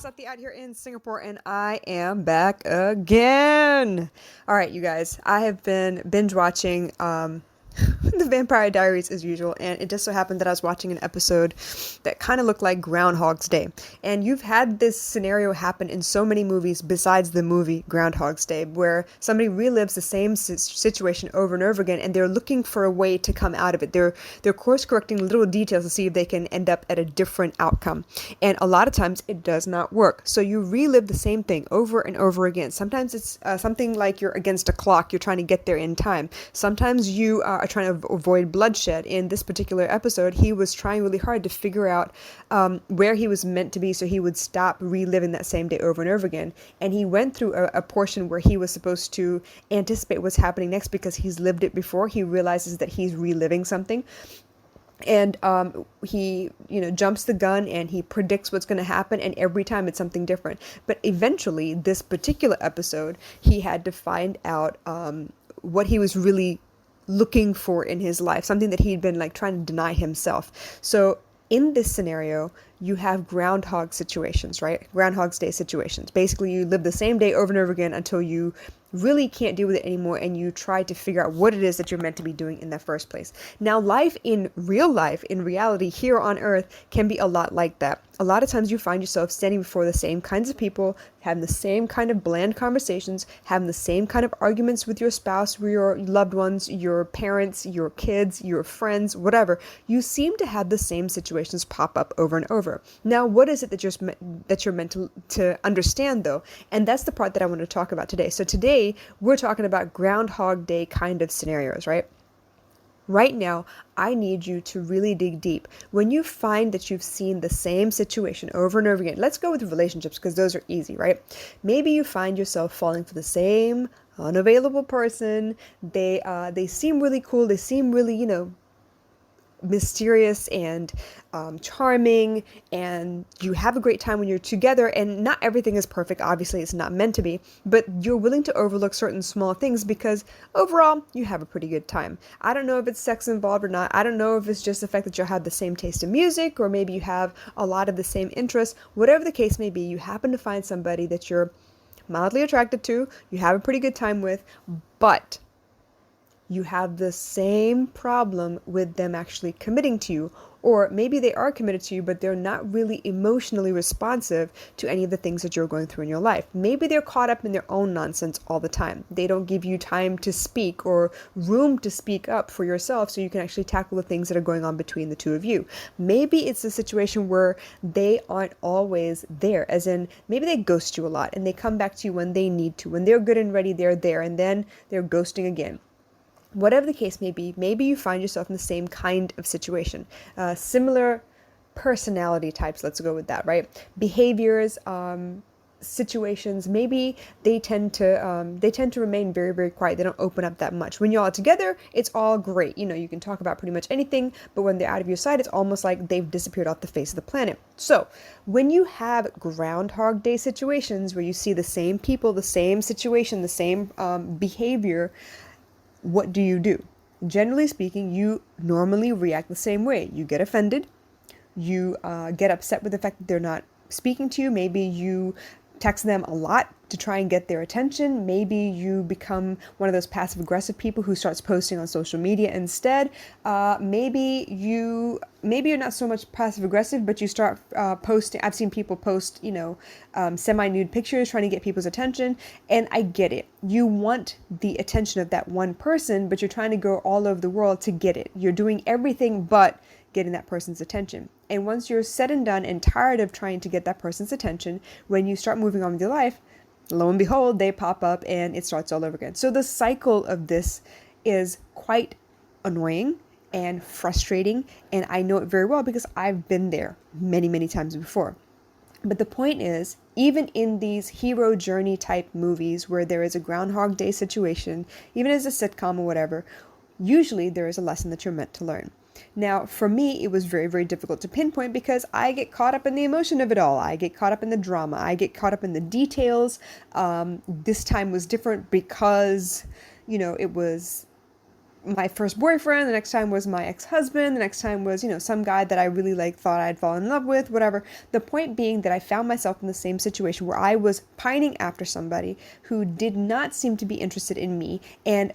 Sati out here in Singapore, and I am back again. All right, you guys, I have been binge watching The Vampire Diaries as usual, and it just so happened that I was watching an episode that kind of looked like Groundhog's Day. And you've had this scenario happen in so many movies besides the movie Groundhog's Day, where somebody relives the same situation over and over again, and they're looking for a way to come out of it. They're course correcting little details to see if they can end up at a different outcome. And a lot of times it does not work. So you relive the same thing over and over again. Sometimes it's something like you're against a clock, you're trying to get there in time. Sometimes you are trying to avoid bloodshed. In this particular episode, he was trying really hard to figure out where he was meant to be so he would stop reliving that same day over and over again. And he went through a portion where he was supposed to anticipate what's happening next because he's lived it before. He realizes that he's reliving something. And he jumps the gun and he predicts what's going to happen, and every time it's something different. But eventually, this particular episode, he had to find out what he was really looking for in his life, something that he'd been like trying to deny himself. So in this scenario, you have groundhog situations, right? Groundhog's Day situations. Basically, you live the same day over and over again until you really can't deal with it anymore, and you try to figure out what it is that you're meant to be doing in the first place. Now, life, in reality, here on Earth, can be a lot like that. A lot of times you find yourself standing before the same kinds of people, having the same kind of bland conversations, having the same kind of arguments with your spouse, with your loved ones, your parents, your kids, your friends, whatever. You seem to have the same situations pop up over and over. Now, what is it that you're meant to understand, though? And that's the part that I want to talk about today. So today, we're talking about Groundhog Day kind of scenarios, right? Right now, I need you to really dig deep. When you find that you've seen the same situation over and over again, let's go with relationships because those are easy, right? Maybe you find yourself falling for the same unavailable person. They seem really cool. They seem really, mysterious and charming, and you have a great time when you're together, and not everything is perfect. Obviously, it's not meant to be, but you're willing to overlook certain small things because overall you have a pretty good time. I don't know if it's sex involved or not. I don't know if it's just the fact that you have the same taste in music, or maybe you have a lot of the same interests. Whatever the case may be, you happen to find somebody that you're mildly attracted to, you have a pretty good time with, but you have the same problem with them actually committing to you. Or maybe they are committed to you, but they're not really emotionally responsive to any of the things that you're going through in your life. Maybe they're caught up in their own nonsense all the time. They don't give you time to speak or room to speak up for yourself so you can actually tackle the things that are going on between the two of you. Maybe it's a situation where they aren't always there, as in maybe they ghost you a lot and they come back to you when they need to. When they're good and ready, they're there, and then they're ghosting again. Whatever the case may be, maybe you find yourself in the same kind of situation. Similar personality types, let's go with that, right? Behaviors, situations, maybe they tend to remain very, very quiet. They don't open up that much. When you're all together, it's all great. You can talk about pretty much anything, but when they're out of your sight, it's almost like they've disappeared off the face of the planet. So when you have Groundhog Day situations where you see the same people, the same situation, the same behavior, what do? Generally speaking, you normally react the same way. You get offended. You get upset with the fact that they're not speaking to you. Maybe you text them a lot to try and get their attention. Maybe you become one of those passive aggressive people who starts posting on social media instead. Maybe you're not so much passive aggressive, but you start posting. I've seen people post, semi-nude pictures trying to get people's attention. And I get it. You want the attention of that one person, but you're trying to go all over the world to get it. You're doing everything but getting that person's attention. And once you're said and done and tired of trying to get that person's attention, when you start moving on with your life, lo and behold, they pop up and it starts all over again. So the cycle of this is quite annoying and frustrating, and I know it very well because I've been there many, many times before. But the point is, even in these hero journey type movies where there is a Groundhog Day situation, even as a sitcom or whatever, usually there is a lesson that you're meant to learn. Now, for me, it was very, very difficult to pinpoint because I get caught up in the emotion of it all. I get caught up in the drama. I get caught up in the details. This time was different because, it was my first boyfriend, the next time was my ex-husband, the next time was, some guy that I really like thought I'd fallen in love with, whatever. The point being that I found myself in the same situation where I was pining after somebody who did not seem to be interested in me, and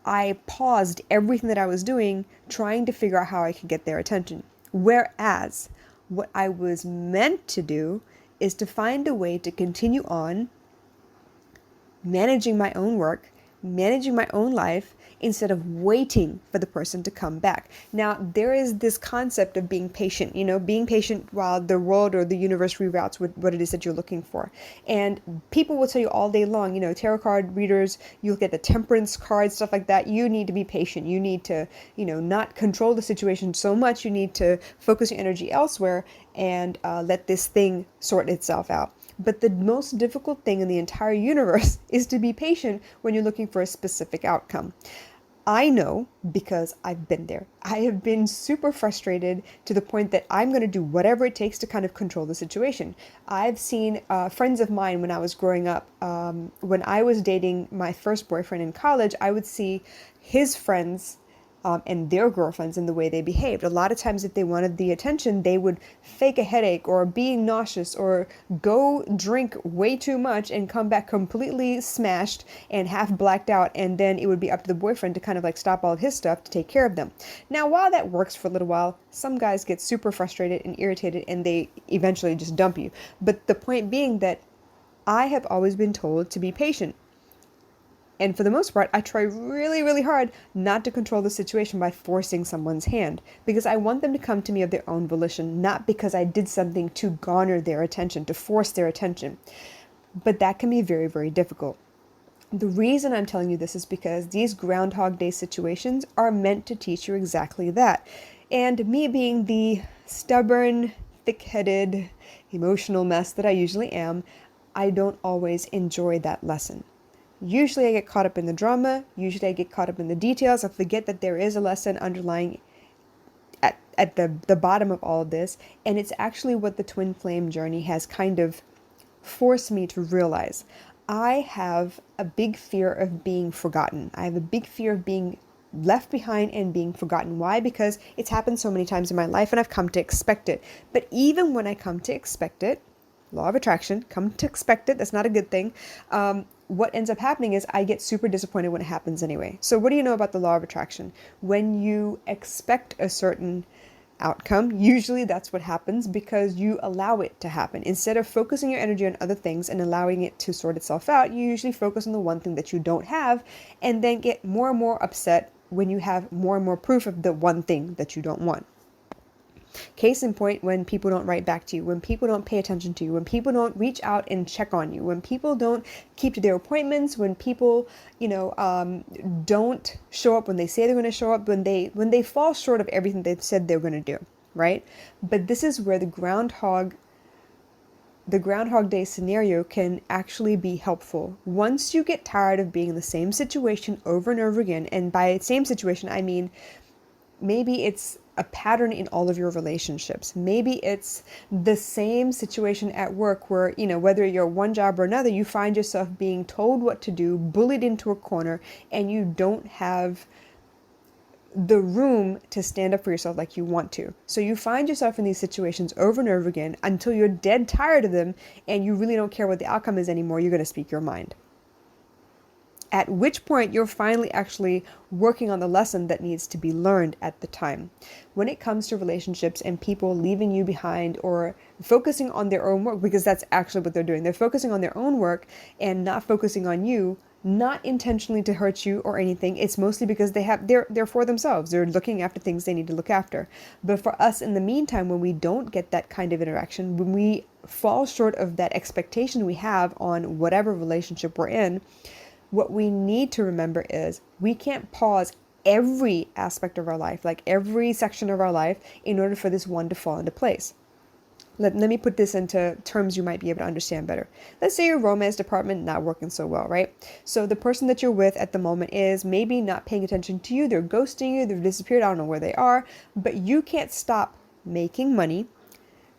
I paused everything that I was doing trying to figure out how I could get their attention. Whereas what I was meant to do is to find a way to continue on managing my own work, managing my own life, instead of waiting for the person to come back. Now, there is this concept of being patient, being patient while the world or the universe reroutes what it is that you're looking for. And people will tell you all day long, tarot card readers, you'll get the temperance cards, stuff like that. You need to be patient. You need to, not control the situation so much. You need to focus your energy elsewhere and let this thing sort itself out. But the most difficult thing in the entire universe is to be patient when you're looking for a specific outcome. I know because I've been there. I have been super frustrated to the point that I'm going to do whatever it takes to kind of control the situation. I've seen friends of mine when I was growing up, when I was dating my first boyfriend in college, I would see his friends and their girlfriends and the way they behaved. A lot of times if they wanted the attention, they would fake a headache or be nauseous or go drink way too much and come back completely smashed and half blacked out, and then it would be up to the boyfriend to kind of like stop all of his stuff to take care of them. Now, while that works for a little while, some guys get super frustrated and irritated and they eventually just dump you. But the point being that I have always been told to be patient. And for the most part, I try really, really hard not to control the situation by forcing someone's hand, because I want them to come to me of their own volition, not because I did something to garner their attention, to force their attention. But that can be very, very difficult. The reason I'm telling you this is because these Groundhog Day situations are meant to teach you exactly that. And me being the stubborn, thick-headed, emotional mess that I usually am, I don't always enjoy that lesson. Usually I get caught up in the drama. Usually I get caught up in the details. I forget that there is a lesson underlying at the bottom of all of this. And it's actually what the twin flame journey has kind of forced me to realize. I have a big fear of being forgotten. I have a big fear of being left behind and being forgotten. Why? Because it's happened so many times in my life and I've come to expect it. But even when I come to expect it, law of attraction, come to expect it, that's not a good thing. What ends up happening is I get super disappointed when it happens anyway. So what do you know about the law of attraction? When you expect a certain outcome, usually that's what happens because you allow it to happen. Instead of focusing your energy on other things and allowing it to sort itself out, you usually focus on the one thing that you don't have and then get more and more upset when you have more and more proof of the one thing that you don't want. Case in point, when people don't write back to you, when people don't pay attention to you, when people don't reach out and check on you, when people don't keep to their appointments, when people, don't show up when they say they're going to show up, when they fall short of everything they've said they're going to do, right? But this is where the Groundhog Day scenario can actually be helpful. Once you get tired of being in the same situation over and over again, and by same situation, I mean, maybe it's a pattern in all of your relationships. Maybe it's the same situation at work where, whether you're one job or another, you find yourself being told what to do, bullied into a corner, and you don't have the room to stand up for yourself like you want to. So you find yourself in these situations over and over again until you're dead tired of them and you really don't care what the outcome is anymore. You're going to speak your mind. At which point you're finally actually working on the lesson that needs to be learned at the time. When it comes to relationships and people leaving you behind or focusing on their own work, because that's actually what they're doing. They're focusing on their own work and not focusing on you, not intentionally to hurt you or anything. It's mostly because they're for themselves. They're looking after things they need to look after. But for us in the meantime, when we don't get that kind of interaction, when we fall short of that expectation we have on whatever relationship we're in, what we need to remember is we can't pause every aspect of our life, like every section of our life, in order for this one to fall into place. Let me put this into terms you might be able to understand better. Let's say your romance department not working so well, right? So the person that you're with at the moment is maybe not paying attention to you. They're ghosting you. They've disappeared. I don't know where they are. But you can't stop making money,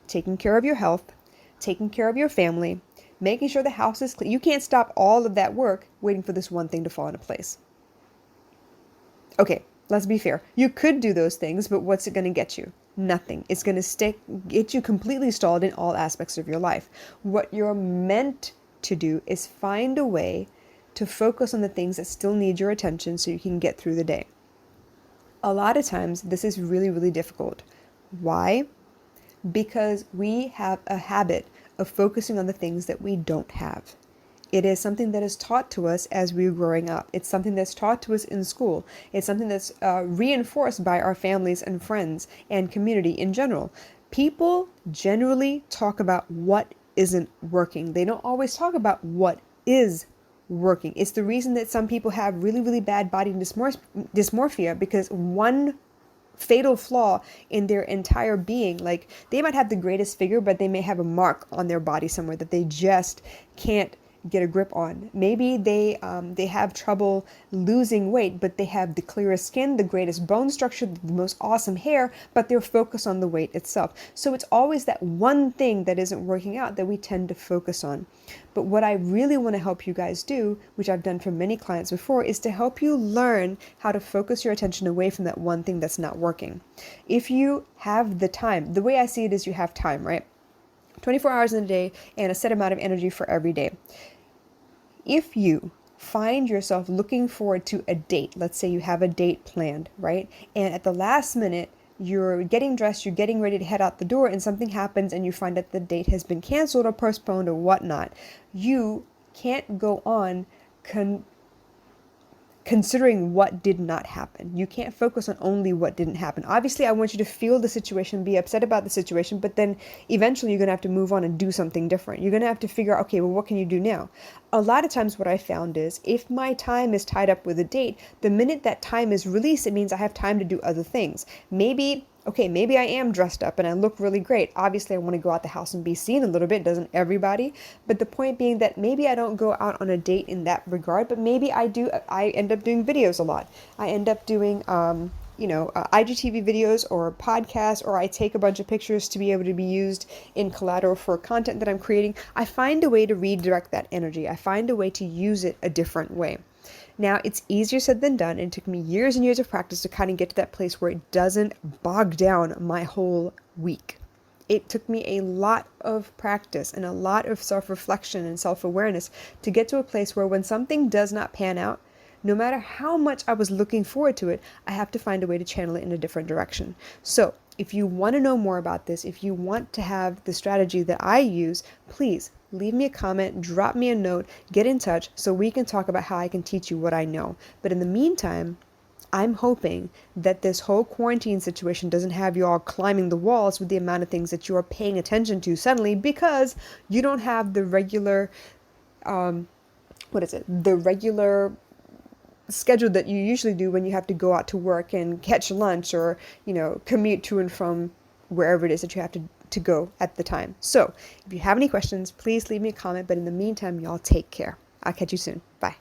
taking care of your health, taking care of your family, making sure the house is clean. You can't stop all of that work waiting for this one thing to fall into place. Okay, let's be fair. You could do those things, but what's it going to get you? Nothing. It's going to get you completely stalled in all aspects of your life. What you're meant to do is find a way to focus on the things that still need your attention so you can get through the day. A lot of times, this is really, really difficult. Why? Because we have a habit of focusing on the things that we don't have. It is something that is taught to us as we're growing up. It's something that's taught to us in school. It's something that's reinforced by our families and friends and community in general. People generally talk about what isn't working. They don't always talk about what is working. It's the reason that some people have really, really bad body dysmorphia, because one fatal flaw in their entire being, like they might have the greatest figure, but they may have a mark on their body somewhere that they just can't get a grip on. Maybe they have trouble losing weight, but they have the clearest skin, the greatest bone structure, the most awesome hair, but they're focused on the weight itself. So it's always that one thing that isn't working out that we tend to focus on. But what I really want to help you guys do, which I've done for many clients before, is to help you learn how to focus your attention away from that one thing that's not working. If you have the time, the way I see it is you have time, right? 24 hours in a day and a set amount of energy for every day. If you find yourself looking forward to a date, let's say you have a date planned, right? And at the last minute, you're getting dressed, you're getting ready to head out the door, and something happens and you find that the date has been canceled or postponed or whatnot. You can't go on considering what did not happen. You can't focus on only what didn't happen. Obviously, I want you to feel the situation, be upset about the situation, but then eventually you're going to have to move on and do something different. You're going to have to figure out, okay, well, what can you do now? A lot of times what I found is if my time is tied up with a date, the minute that time is released, it means I have time to do other things. Maybe I am dressed up and I look really great. Obviously, I want to go out the house and be seen a little bit, doesn't everybody? But the point being that maybe I don't go out on a date in that regard, but maybe I do. I end up doing videos a lot. I end up doing, IGTV videos or podcasts, or I take a bunch of pictures to be able to be used in collateral for content that I'm creating. I find a way to redirect that energy. I find a way to use it a different way. Now, it's easier said than done, and it took me years and years of practice to kind of get to that place where it doesn't bog down my whole week. It took me a lot of practice and a lot of self-reflection and self-awareness to get to a place where when something does not pan out, no matter how much I was looking forward to it, I have to find a way to channel it in a different direction. So if you want to know more about this, if you want to have the strategy that I use, please leave me a comment, drop me a note, get in touch so we can talk about how I can teach you what I know. But in the meantime, I'm hoping that this whole quarantine situation doesn't have you all climbing the walls with the amount of things that you are paying attention to suddenly because you don't have the regular, the regular schedule that you usually do when you have to go out to work and catch lunch or, commute to and from wherever it is that you have to go at the time. So if you have any questions, please leave me a comment. But in the meantime, y'all take care. I'll catch you soon. Bye.